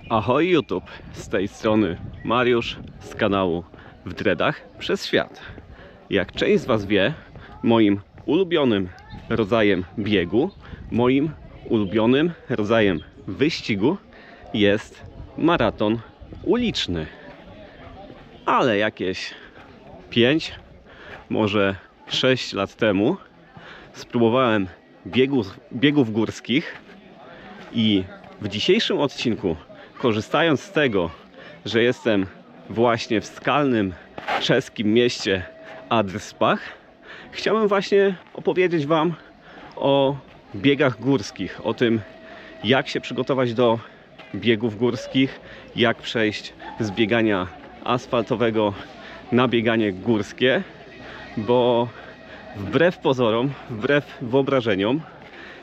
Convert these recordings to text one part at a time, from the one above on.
Ahoj YouTube, z tej strony Mariusz z kanału W Dreadach przez Świat. Jak część z Was wie, moim ulubionym rodzajem biegu, moim ulubionym rodzajem wyścigu jest maraton uliczny. Ale jakieś 5, może 6 lat temu spróbowałem biegów górskich i w dzisiejszym odcinku, korzystając z tego, że jestem właśnie w skalnym czeskim mieście Adrspach, chciałem właśnie opowiedzieć Wam o biegach górskich, o tym, jak się przygotować do biegów górskich, jak przejść z biegania asfaltowego na bieganie górskie, bo wbrew pozorom, wbrew wyobrażeniom,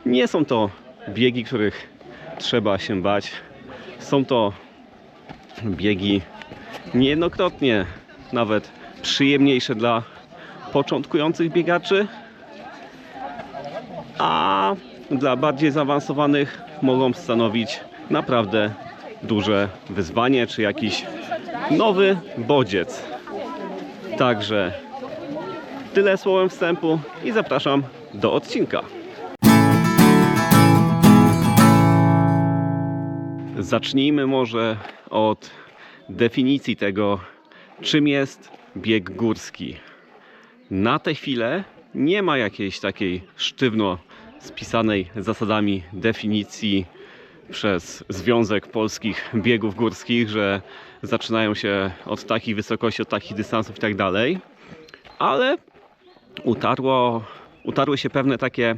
nie są to biegi, których trzeba się bać. Są to biegi niejednokrotnie nawet przyjemniejsze dla początkujących biegaczy, a dla bardziej zaawansowanych mogą stanowić naprawdę duże wyzwanie, czy jakiś nowy bodziec. Także tyle słowem wstępu i zapraszam do odcinka. Zacznijmy może od definicji tego, czym jest bieg górski. Na tę chwilę nie ma jakiejś takiej sztywno spisanej zasadami definicji przez Związek Polskich Biegów Górskich, że zaczynają się od takich wysokości, od takich dystansów i tak dalej, ale utarły się pewne takie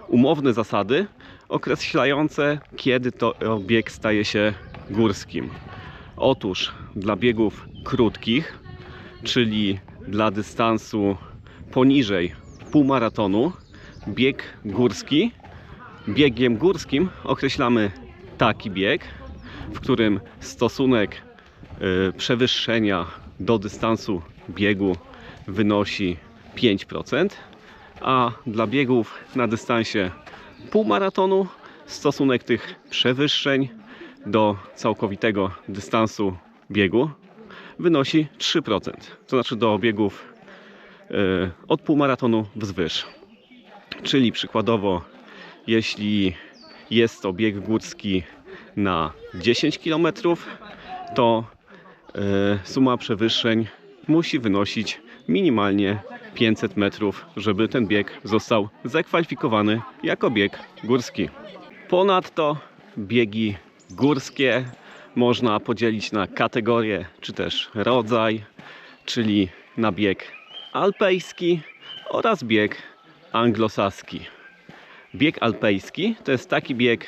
umowne zasady określające, kiedy to bieg staje się górskim. Otóż dla biegów krótkich, czyli dla dystansu poniżej półmaratonu, biegiem górskim określamy taki bieg, w którym stosunek przewyższenia do dystansu biegu wynosi 5%, a dla biegów na dystansie półmaratonu stosunek tych przewyższeń do całkowitego dystansu biegu wynosi 3%. To znaczy do biegów od półmaratonu wzwyż. Czyli przykładowo, jeśli jest to bieg górski na 10 km, to suma przewyższeń musi wynosić minimalnie 500 metrów, żeby ten bieg został zakwalifikowany jako bieg górski. Ponadto biegi górskie można podzielić na kategorie czy też rodzaj, czyli na bieg alpejski oraz bieg anglosaski. Bieg alpejski to jest taki bieg,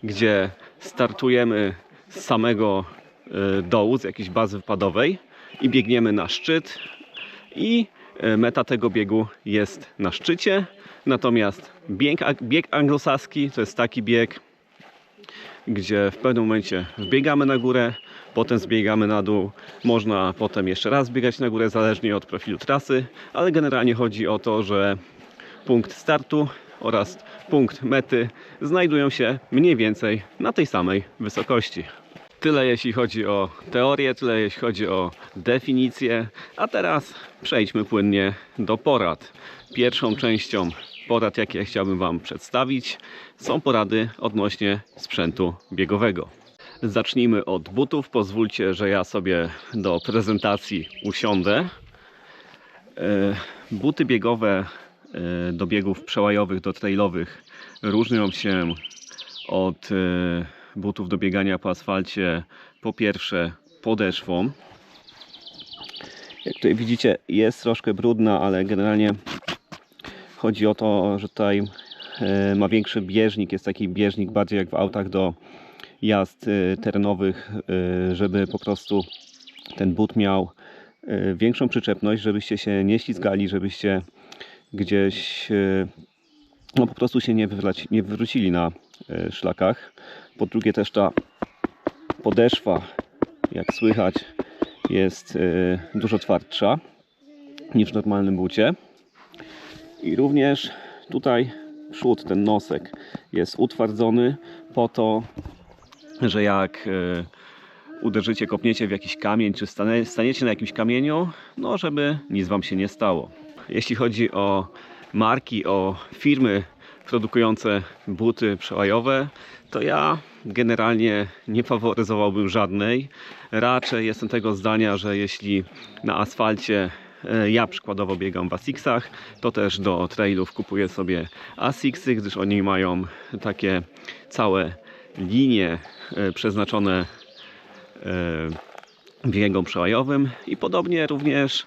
gdzie startujemy z samego dołu, z jakiejś bazy wypadowej i biegniemy na szczyt i meta tego biegu jest na szczycie. Natomiast bieg anglosaski to jest taki bieg, gdzie w pewnym momencie wbiegamy na górę, potem zbiegamy na dół. Można potem jeszcze raz biegać na górę, zależnie od profilu trasy, ale generalnie chodzi o to, że punkt startu oraz punkt mety znajdują się mniej więcej na tej samej wysokości. Tyle jeśli chodzi o teorię, tyle jeśli chodzi o definicję, a teraz przejdźmy płynnie do porad. Pierwszą częścią porad, jakie chciałbym Wam przedstawić, są porady odnośnie sprzętu biegowego. Zacznijmy od butów. Pozwólcie, że ja sobie do prezentacji usiądę. Buty biegowe do biegów przełajowych, do trailowych różnią się od butów do biegania po asfalcie po pierwsze podeszwą. Jak tutaj widzicie, jest troszkę brudna, ale generalnie chodzi o to, że tutaj ma większy bieżnik. Jest taki bieżnik bardziej jak w autach do jazd terenowych, żeby po prostu ten but miał większą przyczepność, żebyście się nie ślizgali, żebyście gdzieś no po prostu się nie wywrócili na szlakach. Po drugie też ta podeszwa, jak słychać, jest dużo twardsza niż w normalnym bucie. I również tutaj przód, ten nosek jest utwardzony po to, że jak uderzycie, kopniecie w jakiś kamień, czy staniecie na jakimś kamieniu, no żeby nic wam się nie stało. Jeśli chodzi o marki, o firmy produkujące buty przełajowe, to ja generalnie nie faworyzowałbym żadnej. Raczej jestem tego zdania, że jeśli na asfalcie ja przykładowo biegam w Asicsach, to też do trailów kupuję sobie Asicsy, gdyż oni mają takie całe linie przeznaczone biegom przełajowym i podobnie również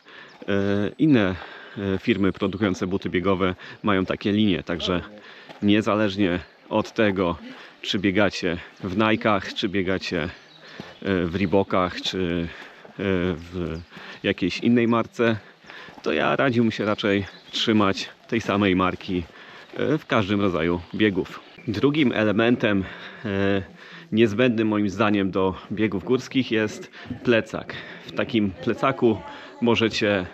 inne firmy produkujące buty biegowe mają takie linie, także niezależnie od tego, czy biegacie w Nike'ach, czy biegacie w Reebokach, czy w jakiejś innej marce, to ja radziłbym się raczej trzymać tej samej marki w każdym rodzaju biegów. Drugim elementem niezbędnym moim zdaniem do biegów górskich jest plecak. W takim plecaku możecie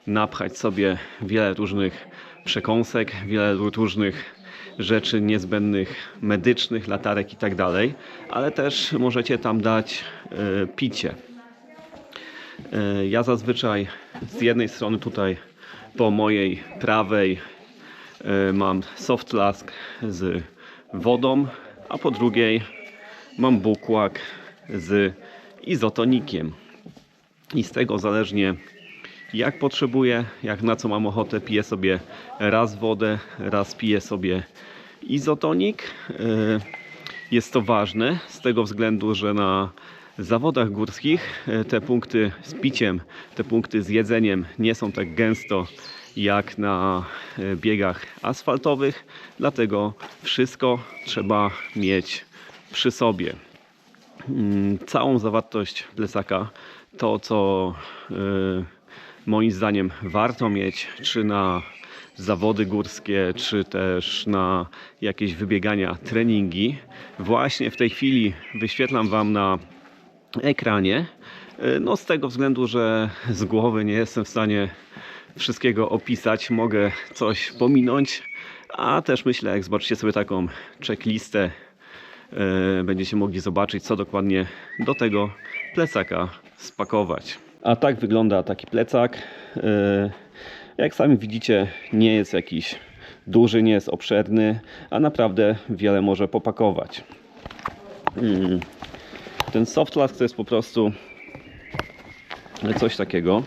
napchać sobie wiele różnych przekąsek, wiele różnych rzeczy niezbędnych, medycznych, latarek i tak dalej, ale też możecie tam dać picie. Ja zazwyczaj z jednej strony tutaj po mojej prawej mam soft flask z wodą, a po drugiej mam bukłak z izotonikiem. I z tego zależnie jak potrzebuję, jak na co mam ochotę, piję sobie raz wodę, raz piję sobie izotonik. Jest to ważne z tego względu, że na zawodach górskich te punkty z piciem, te punkty z jedzeniem nie są tak gęsto jak na biegach asfaltowych, dlatego wszystko trzeba mieć przy sobie. Całą zawartość plecaka, to co moim zdaniem warto mieć, czy na zawody górskie, czy też na jakieś wybiegania, treningi. Właśnie w tej chwili wyświetlam wam na ekranie. No z tego względu, że z głowy nie jestem w stanie wszystkiego opisać, mogę coś pominąć, a też myślę, jak zobaczycie sobie taką checklistę, będziecie mogli zobaczyć, co dokładnie do tego plecaka spakować. A tak wygląda taki plecak. Jak sami widzicie, nie jest jakiś duży, nie jest obszerny, a naprawdę wiele może popakować. Ten soft flask to jest po prostu coś takiego.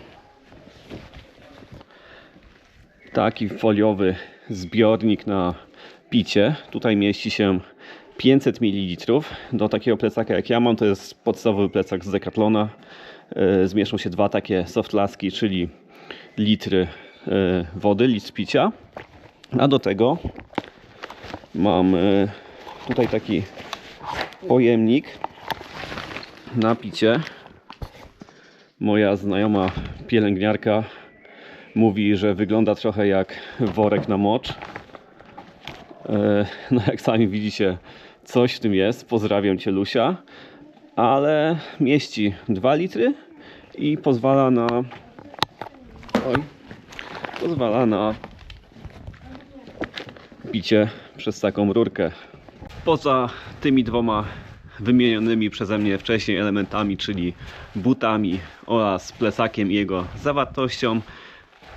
Taki foliowy zbiornik na picie. Tutaj mieści się 500 ml. Do takiego plecaka jak ja mam, to jest podstawowy plecak z Decathlona. Zmieszczą się dwa takie soft flaski, czyli litry wody, litr picia. A do tego mam tutaj taki pojemnik na picie. Moja znajoma pielęgniarka mówi, że wygląda trochę jak worek na mocz. No jak sami widzicie, coś w tym jest. Pozdrawiam Cię, Lusia. Ale mieści 2 litry i pozwala na picie przez taką rurkę. Poza tymi dwoma wymienionymi przeze mnie wcześniej elementami, czyli butami oraz plecakiem i jego zawartością,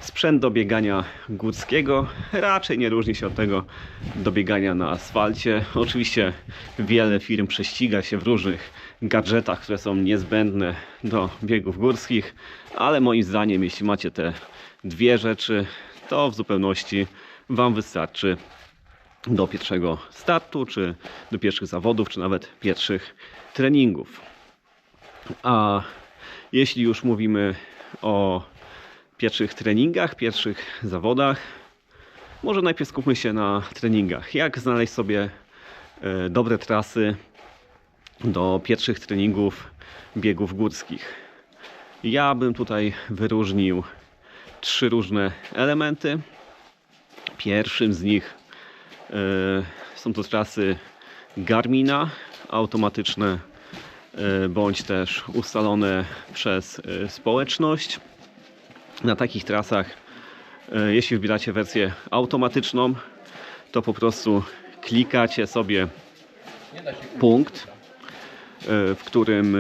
sprzęt do biegania górskiego raczej nie różni się od tego do biegania na asfalcie. Oczywiście wiele firm prześciga się w różnych gadżetach, które są niezbędne do biegów górskich, ale moim zdaniem, jeśli macie te dwie rzeczy, to w zupełności wam wystarczy do pierwszego startu, czy do pierwszych zawodów, czy nawet pierwszych treningów. A jeśli już mówimy o pierwszych treningach, pierwszych zawodach, może najpierw skupmy się na treningach. Jak znaleźć sobie dobre trasy do pierwszych treningów biegów górskich? Ja bym tutaj wyróżnił 3 różne elementy. Pierwszym z nich są to trasy Garmina, automatyczne bądź też ustalone przez społeczność. Na takich trasach, jeśli wybieracie wersję automatyczną, to po prostu klikacie sobie punkt w którym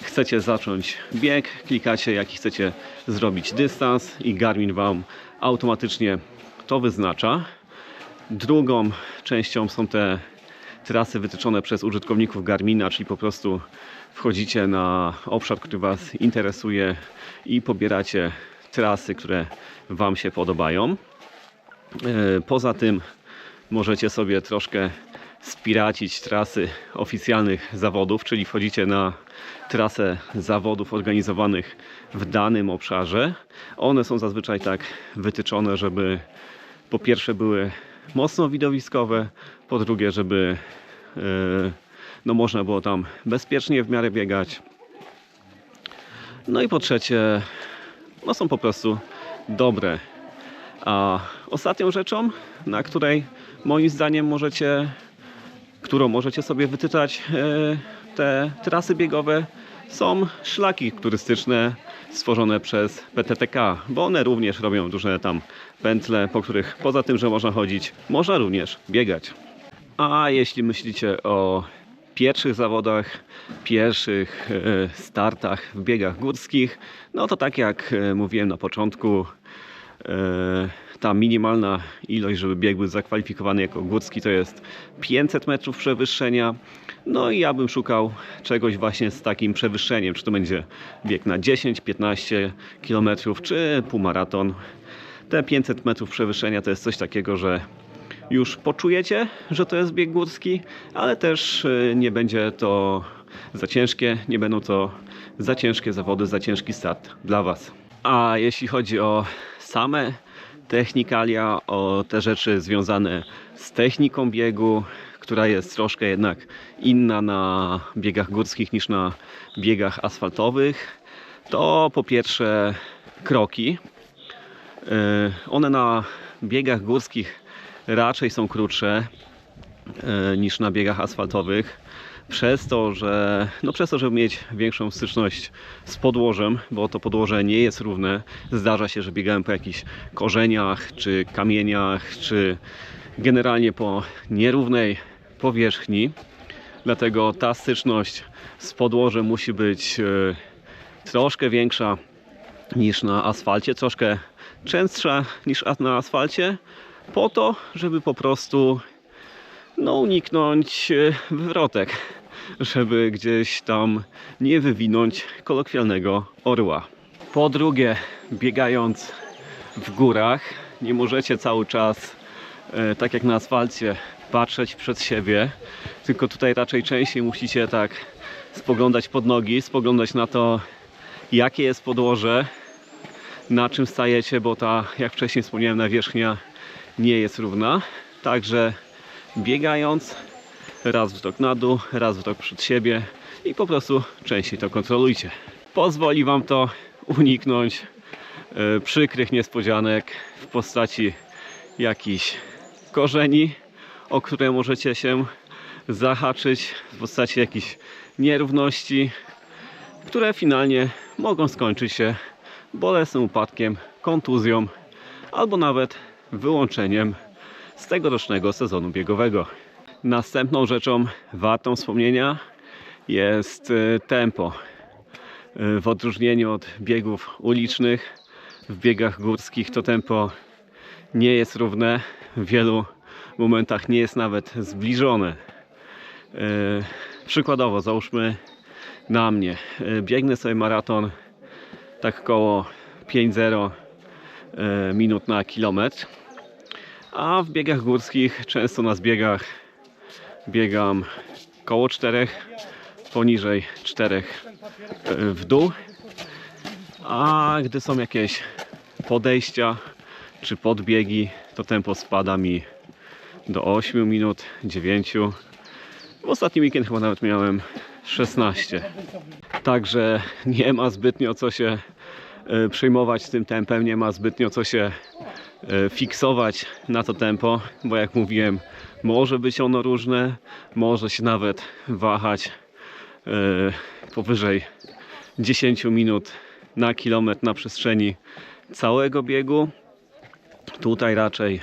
chcecie zacząć bieg, klikacie jaki chcecie zrobić dystans i Garmin Wam automatycznie to wyznacza. Drugą częścią są te trasy wytyczone przez użytkowników Garmina, czyli po prostu wchodzicie na obszar, który Was interesuje i pobieracie trasy, które Wam się podobają. Poza tym możecie sobie troszkę spiracić trasy oficjalnych zawodów, czyli wchodzicie na trasę zawodów organizowanych w danym obszarze. One są zazwyczaj tak wytyczone, żeby po pierwsze były mocno widowiskowe, po drugie, żeby no można było tam bezpiecznie w miarę biegać. No i po trzecie, no są po prostu dobre. A ostatnią rzeczą, na której moim zdaniem którą możecie sobie wytyczać te trasy biegowe, są szlaki turystyczne stworzone przez PTTK, bo one również robią duże tam pętle, po których poza tym, że można chodzić, można również biegać. A jeśli myślicie o pierwszych zawodach, pierwszych startach w biegach górskich, no to tak jak mówiłem na początku, ta minimalna ilość, żeby bieg był zakwalifikowany jako górski, to jest 500 metrów przewyższenia. No i ja bym szukał czegoś właśnie z takim przewyższeniem, czy to będzie bieg na 10-15 km, czy półmaraton. Te 500 metrów przewyższenia to jest coś takiego, że już poczujecie, że to jest bieg górski, ale też nie będzie to za ciężkie, nie będą to za ciężkie zawody, za ciężki start dla Was. A jeśli chodzi o same technikalia, o te rzeczy związane z techniką biegu, która jest troszkę jednak inna na biegach górskich niż na biegach asfaltowych, to po pierwsze kroki. One na biegach górskich raczej są krótsze niż na biegach asfaltowych. Przez to, żeby mieć większą styczność z podłożem, bo to podłoże nie jest równe. Zdarza się, że biegałem po jakichś korzeniach, czy kamieniach, czy generalnie po nierównej powierzchni. Dlatego ta styczność z podłożem musi być troszkę większa niż na asfalcie, troszkę częstsza niż na asfalcie, po to, żeby po prostu uniknąć wywrotek, żeby gdzieś tam nie wywinąć kolokwialnego orła. Po drugie, biegając w górach, nie możecie cały czas, tak jak na asfalcie, patrzeć przed siebie, tylko tutaj raczej częściej musicie tak spoglądać pod nogi, spoglądać na to, jakie jest podłoże, na czym stajecie, bo ta, jak wcześniej wspomniałem, nawierzchnia nie jest równa. Także biegając, raz wzrok na dół, raz wzrok przed siebie i po prostu częściej to kontrolujcie. Pozwoli Wam to uniknąć przykrych niespodzianek w postaci jakichś korzeni, o które możecie się zahaczyć, w postaci jakichś nierówności, które finalnie mogą skończyć się bolesnym upadkiem, kontuzją albo nawet wyłączeniem z tegorocznego sezonu biegowego. Następną rzeczą wartą wspomnienia jest tempo. W odróżnieniu od biegów ulicznych, w biegach górskich to tempo nie jest równe, w wielu momentach nie jest nawet zbliżone. Przykładowo, załóżmy na mnie, biegnę sobie maraton tak koło 5,0 minut na kilometr, a w biegach górskich często na zbiegach biegam koło 4, poniżej 4 w dół, a gdy są jakieś podejścia czy podbiegi, to tempo spada mi do 8 minut, 9. W ostatni weekend chyba nawet miałem 16. Także nie ma zbytnio co się przejmować z tym tempem, nie ma zbytnio co się fiksować na to tempo, bo jak mówiłem, może być ono różne, może się nawet wahać powyżej 10 minut na kilometr na przestrzeni całego biegu. Tutaj raczej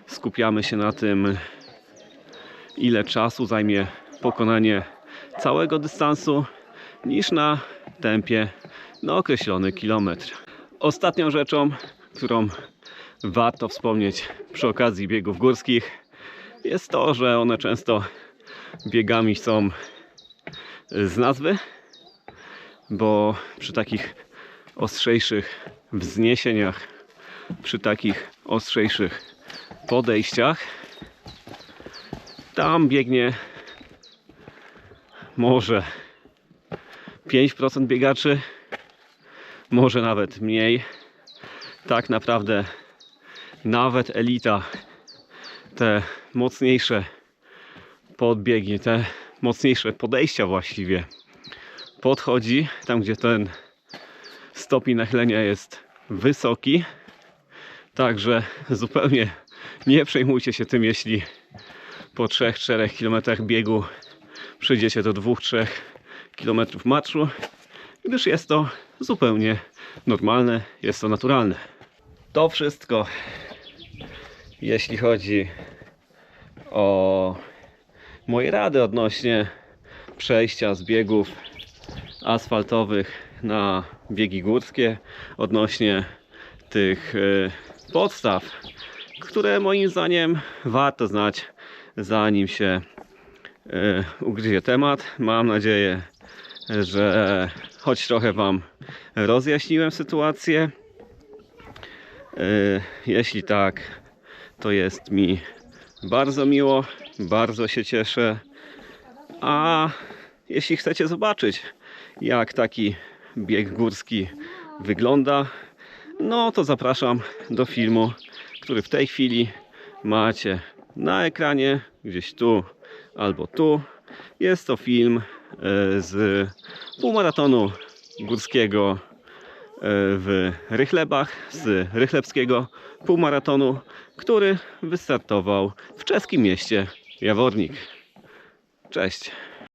skupiamy się na tym, ile czasu zajmie pokonanie całego dystansu niż na tempie na określony kilometr. Ostatnią rzeczą, którą warto wspomnieć przy okazji biegów górskich, jest to, że one często biegami są z nazwy, bo przy takich ostrzejszych wzniesieniach, przy takich ostrzejszych podejściach, tam biegnie może 5% biegaczy, może nawet mniej. Tak naprawdę nawet elita, te mocniejsze podbiegi, te mocniejsze podejścia właściwie podchodzi tam, gdzie ten stopień nachylenia jest wysoki. Także zupełnie nie przejmujcie się tym, jeśli po 3-4 km biegu przyjdziecie do 2-3 km marszu, gdyż jest to zupełnie normalne, jest to naturalne. To wszystko, jeśli chodzi o moje rady odnośnie przejścia z biegów asfaltowych na biegi górskie, odnośnie tych podstaw, które moim zdaniem warto znać, zanim się ugryzie temat. Mam nadzieję, że choć trochę Wam rozjaśniłem sytuację. Jeśli tak, to jest mi bardzo miło, bardzo się cieszę. A jeśli chcecie zobaczyć, jak taki bieg górski wygląda, no to zapraszam do filmu, który w tej chwili macie na ekranie, gdzieś tu albo tu. Jest to film z półmaratonu górskiego w Rychlebach, z rychlebskiego półmaratonu, który wystartował w czeskim mieście Jawornik. Cześć!